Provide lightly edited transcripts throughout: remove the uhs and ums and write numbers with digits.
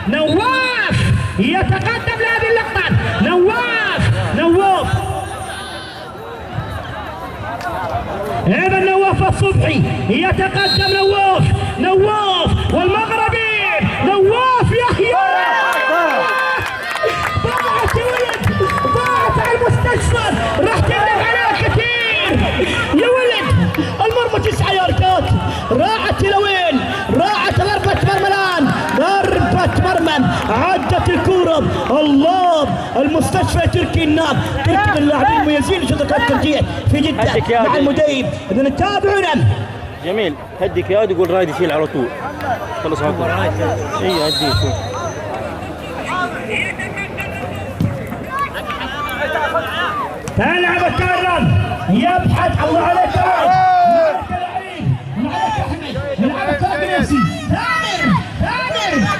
نواف يتقدم لهذه اللقطة. نواف هذا نواف الصبحي يتقدم. نواف والمغربي نواف يحيى. ضاعت يا ولد، ضاعت على المستشفى، راح تندم عليها كثير يا ولد. المرمى 9 ياردات، راحت الى وين؟ راحت ضربة مرمى، ضربة مرمى، عدت الكورة. الله، المستشفى تركي الناب، تركي من اللاعبين المميزين شرطة الترجيح في جدة مع المديب. اذا نتابعنا. جميل، هديك يا يقول رايد يشيل على طول. خلص هاكل. اي هديه شوف. تلعب الكرم، يبحث الله عليك. يلعب الكرة بنفسي. ثامر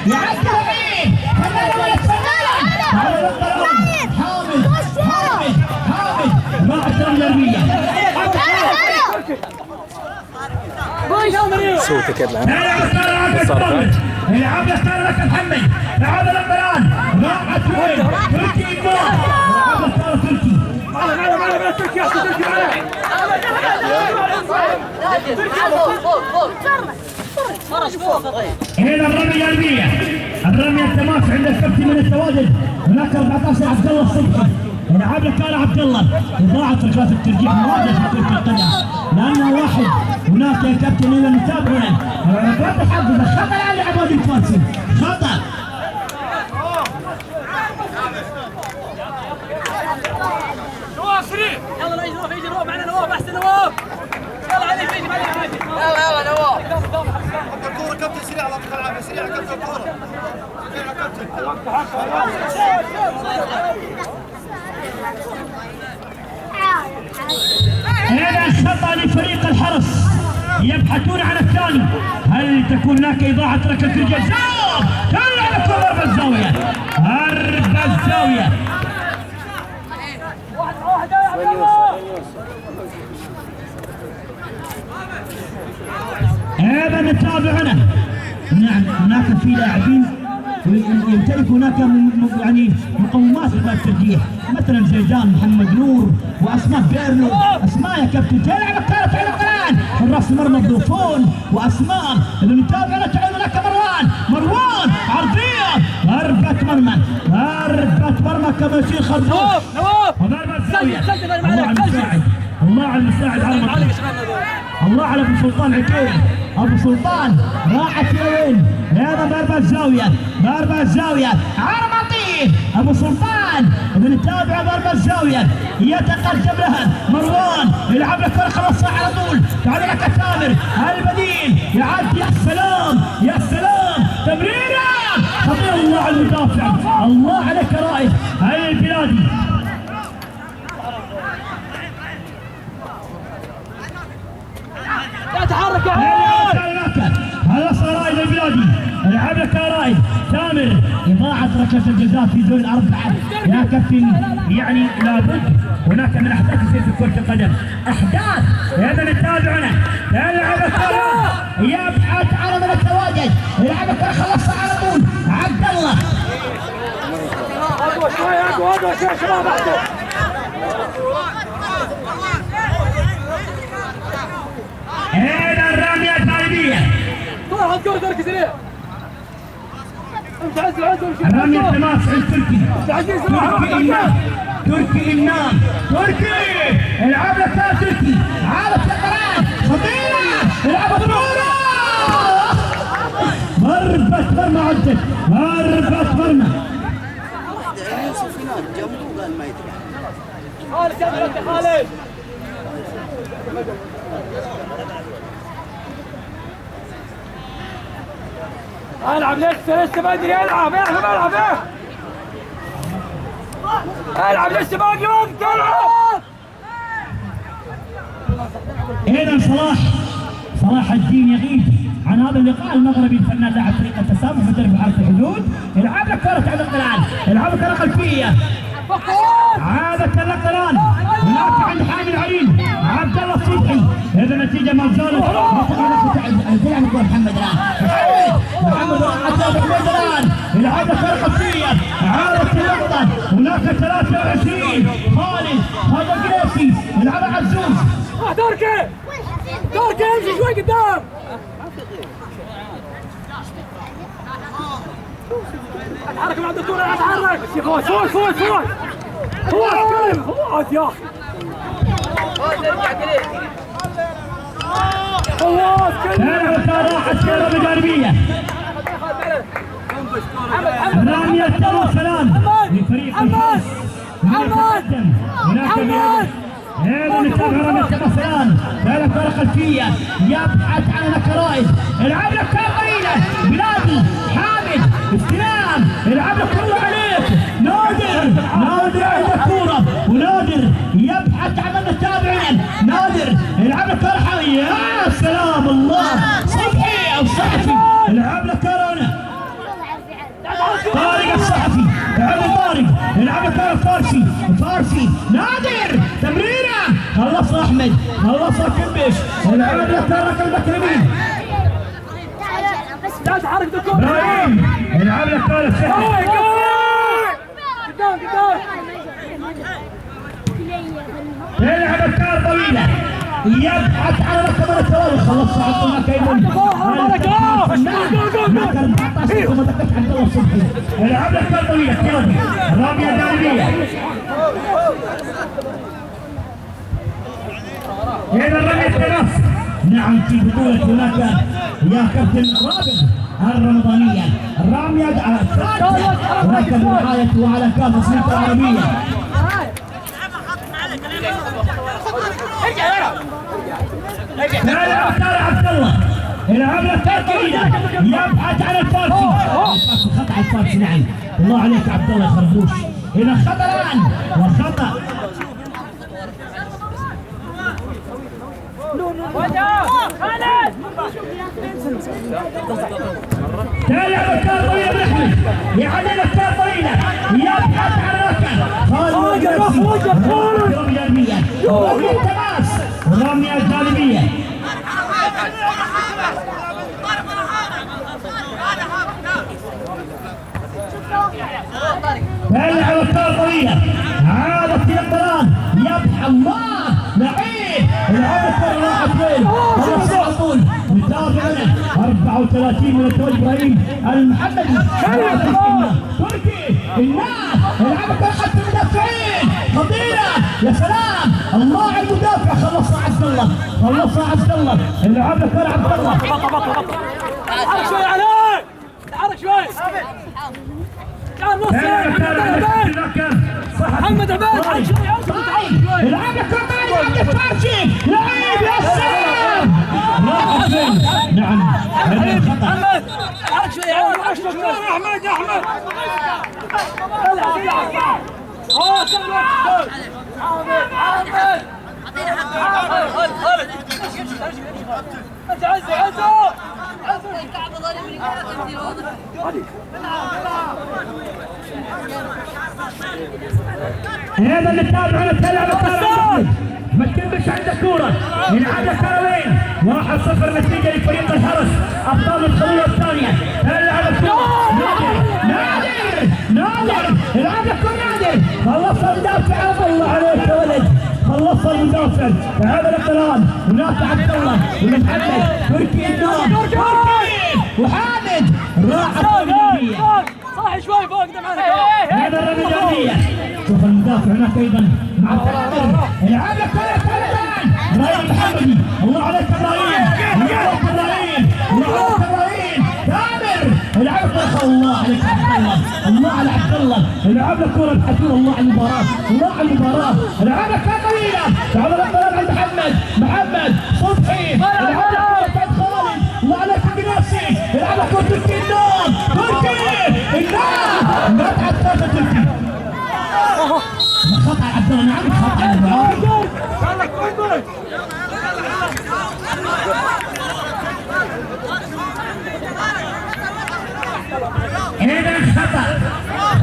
يعدي بعيد. حامد مع التمريرية. صوتك يا يلعب الكرة لك محمد. تعال الان راحت وين؟ تركي النار. يلعب الكرة تركي. هنا الرمية الرمية، الرمية التماس عند الكابتن من التواجد. هناك 14 عبد الله الصبحي. يلعب لك عبد الله. إضاعة ركلات الترجيح مواجهة في كرة القدم لأنه واحد. هناك يا كابتن إلى متابعنا. ركلات الحظ خطأ على عباد الفارسي، خطأ. يلا يجي نواف معنا. نواف احسن. نواف يلا عليك، يجي معنا عادي. يلا نواف الكورة كابتن سريع على الملعب. سريع كابتن الكورة. سريع كابتن. هذا خطأ لفريق الحرس، يبحثون عن الثاني. هل تكون هناك إضاعة ركلة الجزاء؟ تلعب ضربة الزاوية. ضربة الزاوية. هذا نتابعنا. نعم، هناك في لاعبين يمتلك هناك يعني مقومات الترجيح، مثلا زيدان، محمد نور، واسماء بيرلو. اسماء يا كابتن تلعب الكره في الان، الراس مرمى بوفون واسماء. اذا نتابعنا. تعال لك مروان عرضيه، ضربة مرمى كما يصير خرطوش. وضربة زاوية. الله على المساعد على المطلب. الله على ابو سلطان عكيل. ابو سلطان راحت لوين؟ هذا ضربة زاوية على مطير ابو سلطان. اذا نتابع ضربة زاوية، يتقدم لها مروان، يلعب لك كرة خلاص على طول. تعال لك ثامر البديل، يعدي. يا سلام تمريرة خطير. الله على المدافع، الله عليك رائد هاي البلادي. تحرك يا هذا صار رائد البلادي. يلعب لك رائد ثامر. إضاعة ركلة الجزاء في دور الأربعة يا كابتن. يعني لابد هناك من أحداث تصير في كرة القدم، أحداث. هذا نتابعنا. يلعب الكرة، يبحث على من التواجد. يلعب الكرة خلصها على طول عبد الله. شوي شباب احسن. هذا الرمية الجانبية. طلع الكرة تركي سريع. امشي عز العز وامشي. الرمية التماس عند تركي. تركي النام. العب لك تركي. عارف القران خطيرة. العب الكورة. ضربة مرمى عدت. ضربة مرمى. خالد يا خالد. العب لسه بدري. العب العب لسه باقي وقت. العب. هنا صلاح الدين يغيب عن هذا اللقاء المغربي. الفنان لاعب فريق التسامح مدرب حرس الحدود. يلعب لك كرة على القلعان. يلعب كرة خلفية. عادة القلعان. هناك عند حامد عليم عبد الله الصبحي. هذا نتيجة ما زالت محمد الان. محمد عبد الان. يلعب اتحرك مع الدكتور اتحرك فوت فوت فوت فوت فوت كريم فوت يا اخي فوت كريم راحت كرة بجانبية رامية التماس الآن لفريق الفوز هناك هذا نتابع رامية التماس الآن ذلك كرة خلفية يبحث عن نكرائز العب لك كرة قليلة بلادي حامد استلام العب لك كرة عليك نادر عند الكورة ونادر يبحث عن المتابعين نادر العب لك كرة حامد يا سلام الله صبحي او صحفي العب لك كرة هنا طارق الصحفي العب كرة فارسي نادر تمريره خلص احمد خلص كبش العب لك كرة المكرمين لا تحرك دكتور ابراهيم العب لك كرة سهل قدام يلعب الكرة طويلة يبحث على ركبة التوالي خلص عطونا كيمون عبد الله صبحي العب لك كرة طويلة كيربي رامية جانبية هنا الرمية التناس نعم في بطولة هناك يا كابتن رابط الرمضانية الرامية ركب رعاية وعلى كام تصنيف العربية عبد الله العب لك كرة طويلة يبحث عن الفارسي خطأ الفارسي نعم الله عليك عبد الله خربوش هنا خطأ الآن وخطأ تلعب الكرة طويلة بأحمد يعلم الكرة طويلة يبحث عن ركن خالد جانبية رمية تماس رمية جانبية تلعب الكرة طويلة عادت إلى الضلال يبحث الله لعيب العب الكرة راحت وين خلص على طول متابعنا 34 من التوالي ابراهيم المحمدي تركي الناس العب الكرة حتى المدافعين خطيرة يا سلام الله على المدافع خلصها عبد الله العب الكرة عبد الله تحرك شوي عليك تحرك شوي كان نص محمد عباد العب لك كرة عبد الفارسي لعيب يا سلام راح فين نعم محمد تحرك شوي يا احمد هذا اللي تابعنا تلعب الكرة ما تكملش عندك كورة يلعب لك كرة وين 1-0 نتيجة لفريق الحرس أبطال الخلية الثانية تلعب الكرة نادر العب لك نادر خلص المدافع الله عليك يا ولد خلص المدافع هذا الكلام هناك عبد الله ومحمد تركي النار تركي وحامد راحت الجانبية صاحي شوي فوق معنا هذا الرمي الجانبية شوف المدافع هناك ايضا مع التحضير العب لك ابراهيم المحمدي الله عليك ابراهيم تامر العب لك الله عليك عبد الله على عبد الله العب لك كرة الحكيم الله على المباراة العب لك كرة طويلة تعال لك عند محمد صبحي العب لك كرة خالد الله عليك بنفسي العب لك كرة تركي النار ما تعد كرة تركي خطأ عبد الله نعم خطأ هنا خطأ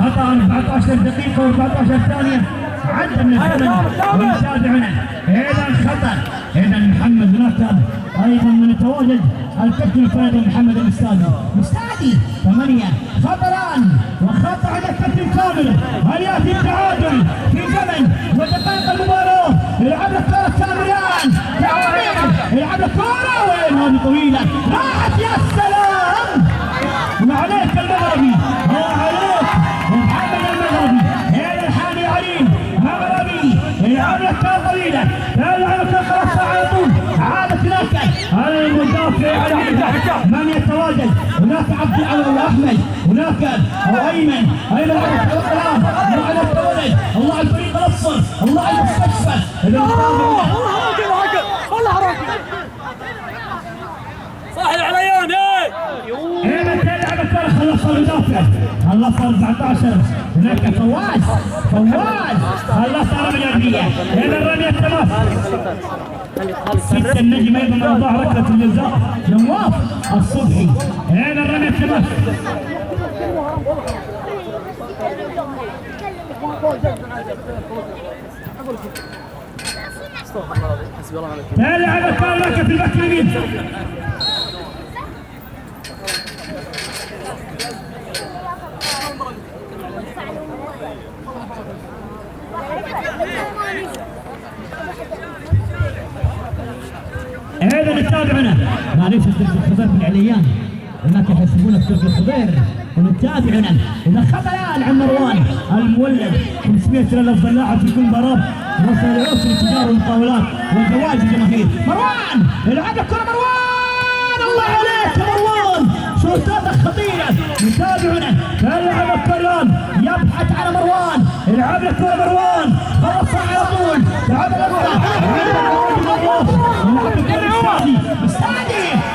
14 دقيقة و14 ثانية عدى من الزمن ومتابعنا هنا خطأ هنا محمد هناك ايضا من يتواجد الكابتن الفريق محمد المستادي 8 خطران وخطأ على الكابتن كامل هل ياتي التعادل في زمن ودقائق المباراة يلعب لك كرة كامران يلعب لك كرة وين هذه طويلة راحت يا سلام وعليك المغربي هناك عبد الله احمد، هناك ابو ايمن على الكلام، الله على التولد، الله على الفريق الاصفر، الله على المستشفى. صح العليان هنا تلعب الكرة، خلص المدافع، خلص 14. هناك فواز خلص رمي الجربية. هنا الرمية التماس 6 النجم ايضا من ضاع ركلة الجزاء نواف الصبحي. هنا الرمية التماس تلعب الكرة لك في الباك اليمين. هذا نتابعنا معليش الخضير بن عليان، هناك يحسبون الترك الخضير ونتابعنا. اذا خطا الان عن مروان المولد 500 ريال افضل لاعب في كل مباراه، وصل لعسر التجار والمقاولات وجوائز الجماهير. مروان يلعب الكره، مروان الله عليك يا مروان، شوطاتك خطيره. متابعنا يلعب الكريان يبحث على مروان، يلعب الكره مروان خلص على طول، يلعب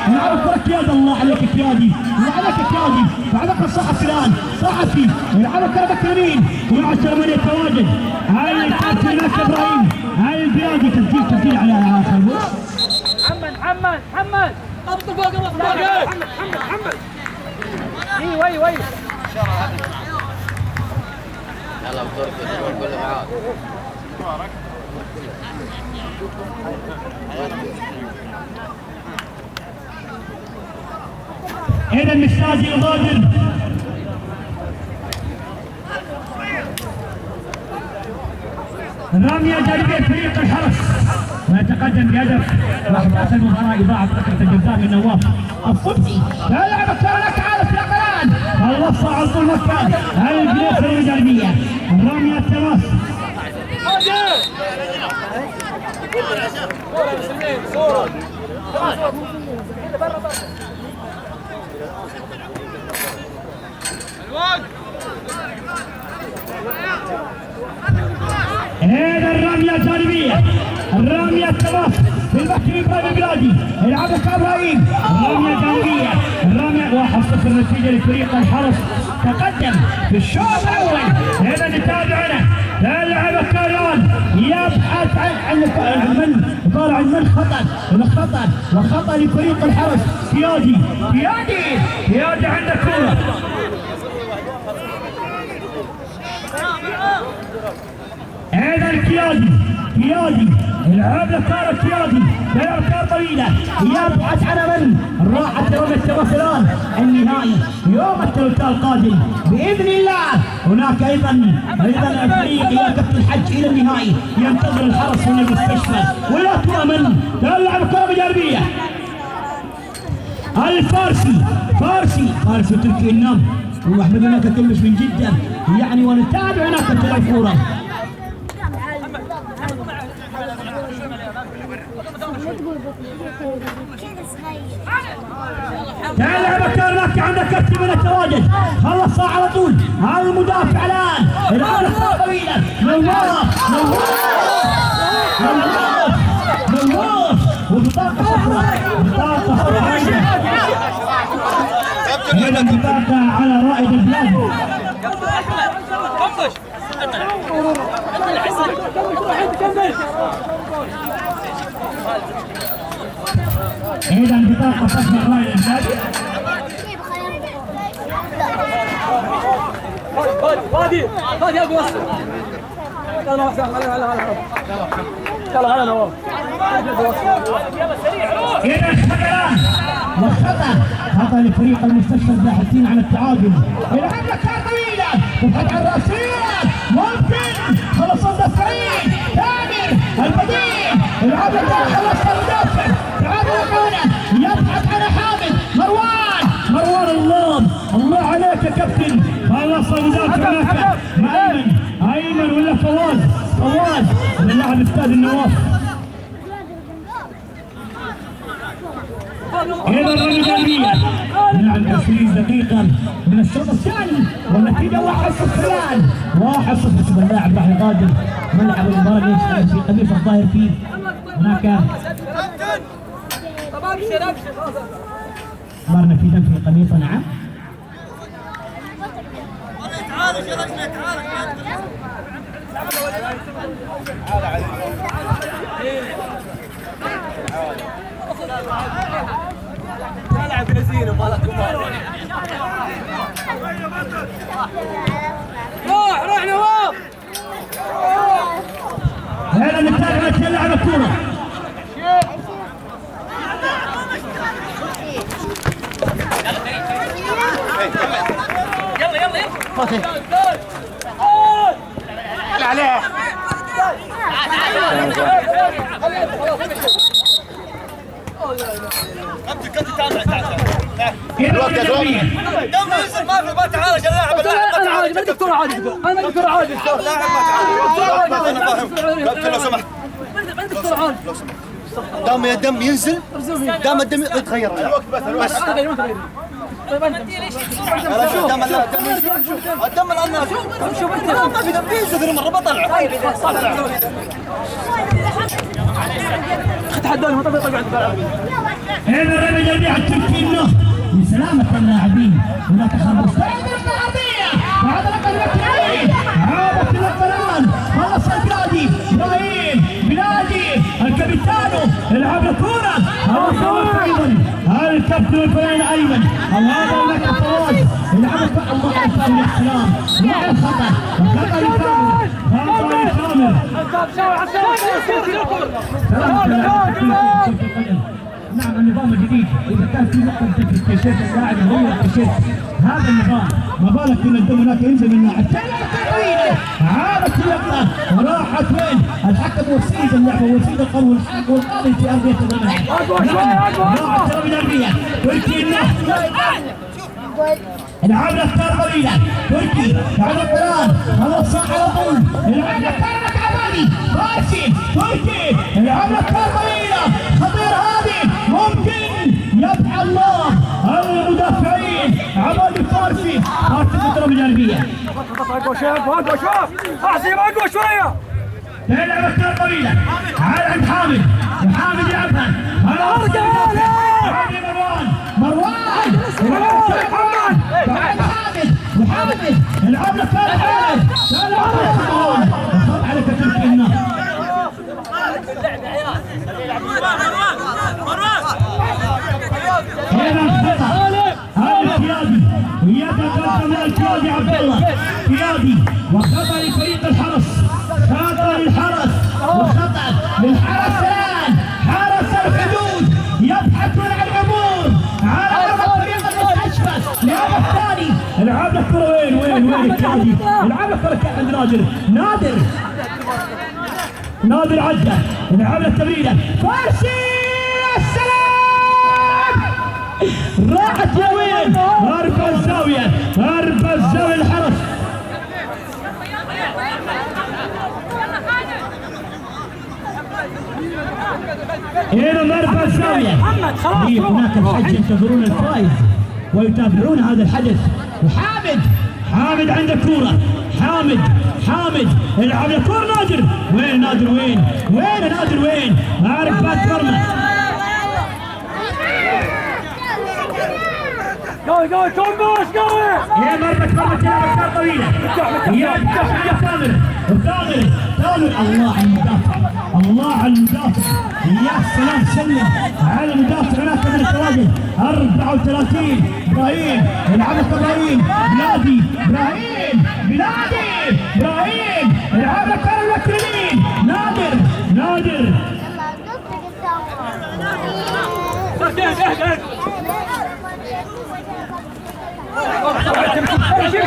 يلعب الكرة كيادي. الله عليك كيادي، الله عليك كيادي، بعدك الصحفي الان صحفي يلعب الكرة باك يمين ومع السلمانية التواجد. هاي الكرة هناك ابراهيم، هاي البيادي تسجيل على خربوش. محمد ضبط فوق محمد وي يلا بدورك كله معاك. هنا المساجي يغادر. رامية جانبية فريق الحرس ويتقدم بهدف، راح تحصل مباراة إضاعة ركلة الجزاء من نواف الصبحي. يلعب الكرة لك على الثقلان، خلصها على طول مكان الجنيسة الجانبية. رامية التماس هنا الرمية الجانبية، الرمية التماس في الباك ابراهيم البلادي، يلعب ابراهيم، الرمية الجانبية، الرمية 1-0 نتيجة لفريق الحرس، تقدم في الشوط الاول. هنا نتابعنا يلعب الكريان يبحث عن طالع من خطأ وخطأ لفريق الحرس. كيادي عنده كورة. هذا الكيادي يلعب الكرة كيادي، يلعب كرة طويلة يبحث عن من راحت رمية التماس الآن النهائي يوم الثلاثاء القادم بإذن الله. هناك أيضا الفريق يا كابتن الحج إلى النهائي ينتظر الحرس من المستشفى ولا تؤمن. تلعب الكرة بجانبية الفارسي تركي النام واحمد هناك كلمش من جدا يعني. ونتابع هناك تلعب كورة. تلعب كارلك عندك كابتن من التواجد، خلص على طول هذا المدافع الان، يلعب الكرة طويلة نواف وبطاقة صفراء هنا بطاقة على رائد البلاد. إذا بطاقة صفراء رائد البلاد. فادي يا ابو وصل يلا يلا نواف إذا خطأ لفريق المستشفى الباحثين عن التعادل. يلعب لك كرة طويلة تفتح الراسية ممكن خلص المدافعين تامر البديل يلعب لك خلص المدافع تعادل معنا يبحث عن حامد مروان الله عليك يا كابتن. خلص المدافع هناك مع ايمن ولا فواز من لاعب استاد النواف. هنا الرمية الجانبية نعم 20 دقيقة من الشوط الثاني والنتيجة 1-0 1-0 حسب اللاعب راح يغادر ملعب المباراة في قميص الظاهر فيه هناك طب ابشر مرنا في دم في قميصه. نعم تعالج يا رجل تعالج. العب يا زين ومالك روح نواف. هذا نتابع يلعب الكورة. عليه كابتن تعال الوقت دم ينزل ما تعالج اللاعب. انا عادي ما دكتور عادي انا دكتور عادي اللاعب ما تعالج. انا فاهم كابتن لو سمحت ما دكتور عادي دام الدم ينزل دام الدم يتغير الوقت بس الدم الدم الان شوف انت ما في دم ينزل مره بطلع تحداني ما طبيعي طبعا. هنا الرمي جميع التمكين له لسلامة اللاعبين. هناك خمس بعد رقم الاثنين عادت الان خلص البلادي ابراهيم بلادي الكابيتانو يلعب الكورة. هذا ايضا الكابتن الفلاني ايمن وهذا لك فواز يلعب الله يسلم السلام مع الخطا وخطا لكامل نعم النظام الجديد اذا كان في نقطه في التيشيرت اللاعب يغير التيشيرت. هذا النظام ما بالك ان الدم هناك ينزل من الناحيه الثانيه. عادت اللقطه وراحت وين؟ الحكم وسيد اللعبه وسيد القوي والقاضي في ارضيه الملعب. راحت من الارضيه تركي العاب الافكار قليله تركي بعد القران هذا الصح على طول العاب الافكار عمالي راشد تركي العاب الافكار قليله خطير هذه ممكن يبقى الله المدافعين عمالي فارسي خاطر الضربه الجانبيه. اقوى شوف احسن اقوى شويه. تلعب افكار قليله على عند حامد وحامد يلعبها مروان محمد العب لك حامد وخط عليك تركي النار. هنا الخطا هذا القيادي يتقدم القيادي عبد الله قيادي وخطا لفريق الحرس خطا للحرس وخطا للحرس الان حرس الحدود يبحثون عن العبور على فريق المستشفى. اللاعب الثاني العاب الكره وين القيادي العاب الكره عند نادر عدى العاب التمريره فارسي السلام راحت يا وين اربع الزاويه الحرس. هنا مرفأ الزاويه هناك الحج ينتظرون الفائز ويتابعون هذا الحدث. وحامد عند الكوره حامد يلعب الكوره نادر وين عارف بات مرمى قوي يا مرمى تلعب افكار طويله يا تامر الله على المدافع يا سلام سلم على المدافع هناك من التواجد 34 ابراهيم يلعبها ابراهيم يلعبها كرم الكريمين نادر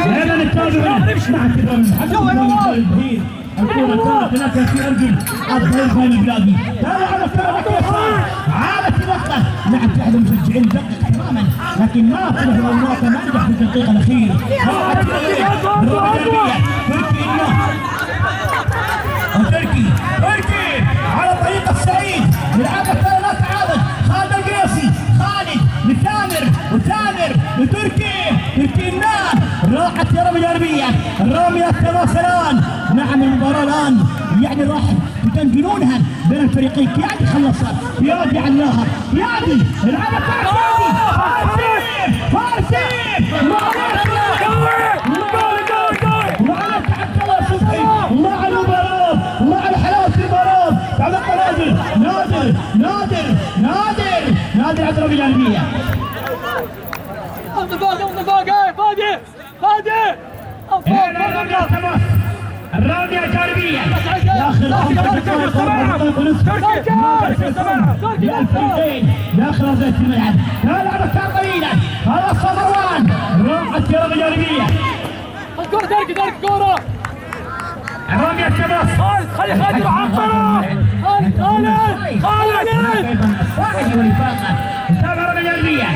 هذا نتابع مع كرم البهير الكرة كانت هناك في أرجل الظهير خالد البلادي تابع الكرة عادت اللقطة. نعم في أحد المشجعين دقق تماما لكن ما طلع الأوراق ما نجح في الدقيقة الأخيرة. راحت تركي على طريق السعيد يلعب الكرة لا تعاود خالد القيسي خالد لتامر ضربة جانبية، رامية التماس الآن. نعم المباراة الآن يعني راح تنقلونها بين الفريقين. كيادي خلصها، كيادي علاها، كيادي العبها فارسي، فارسي وعليك عبد الله صبحي مع المباراة، مع الحلاوة في المباراة. تعلق نادر على ضربة جانبية. الرامية الجانبية داخل 5 دقائق ونصف للفريقين داخل أرضية الملعب. تلعب الكرة طويلة، خلاص مروان راحت في ضربة جانبية. الكرة دارك كرة. الرامية التماس، خلي خالد يروح على الكرة. خالد الصاعد والإفاقة. تابع ضربة جانبية،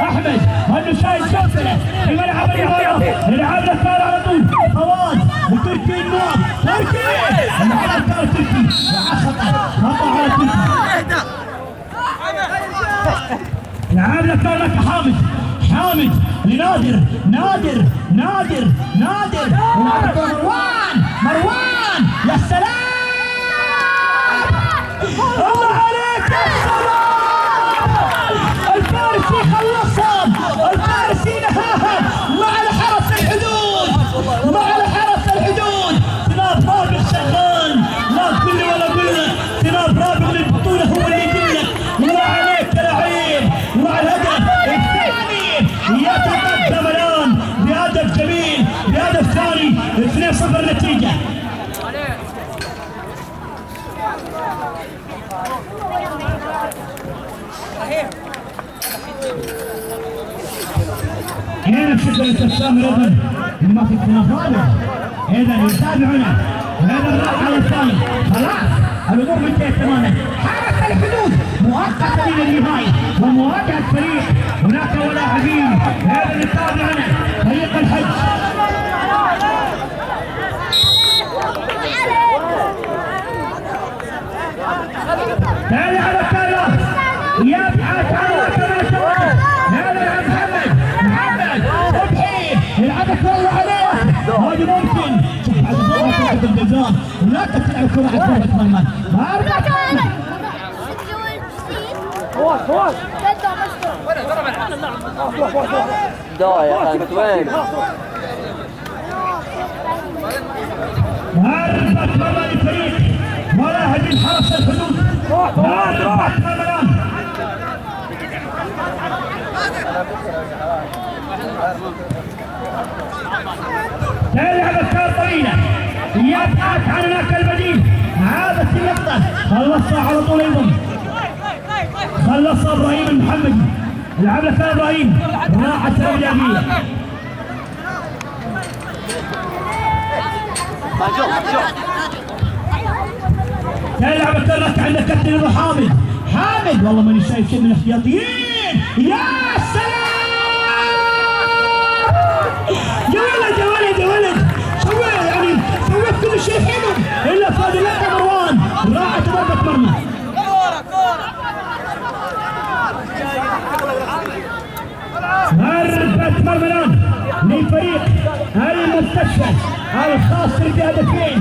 أحمد النشاي الشوسلة في ملعب الإمارة، يلعب الكرة على طول فواز وتركي النار، تركي يلعب الكرة تركي خطأ على تركي. يلعب الكرة لك حامد لنادر، يلعب الكرة مروان يا سلام، الله عليك يا سلام. الفارسي خلصها، الفارسي نهاها مع الحرس الحدود. سناب رابع شغال، لا تقول لي ولا اقول لك، سناب رابع للبطوله هو اللي يدلك. الله عليك يا لعيب، وعلى الهدف الثاني يتقدم الان بهدف جميل، بهدف ثاني 2-0 النتيجه. هنا بشكل التسامر ايضا ما في تنافر، اذا يتابعنا وهذا راح على الثاني. خلاص الامور منتهيه تماما. حرس الحدود مؤقتا الى النهايه ومواجهه فريق هناك ولاعبين. هذا يتابعنا فريق الحج. تعال على الكره يبحث عن الكره. هذا يا محمد صبحي يلعب الكره عليه، هذه ممكن شوف على ضربة الجزاء لا تلعب الكره على ضربة مرمى. فواز ضايع انت وين؟ ضربة مرمى لفريق ملاعبين حرس الحدود. ضربة مرمى تلعب الكرة طويلة، يبحث عن هناك البديل. عادت اللقطة، خلصها على طول ايضا، خلصها ابراهيم المحمدي. يلعب لك ابراهيم، راحت الرجالية. تلعب الكرة عندك كابتن ابو حامد والله ماني شايف شيء من الاحتياطيين. يا سلام يا ولد سويت كل شيء حلو الا فاضل لك مروان. راحت ضربة مرمى. ضربة مرمى الان لفريق المستشفى الخاص بهدفين.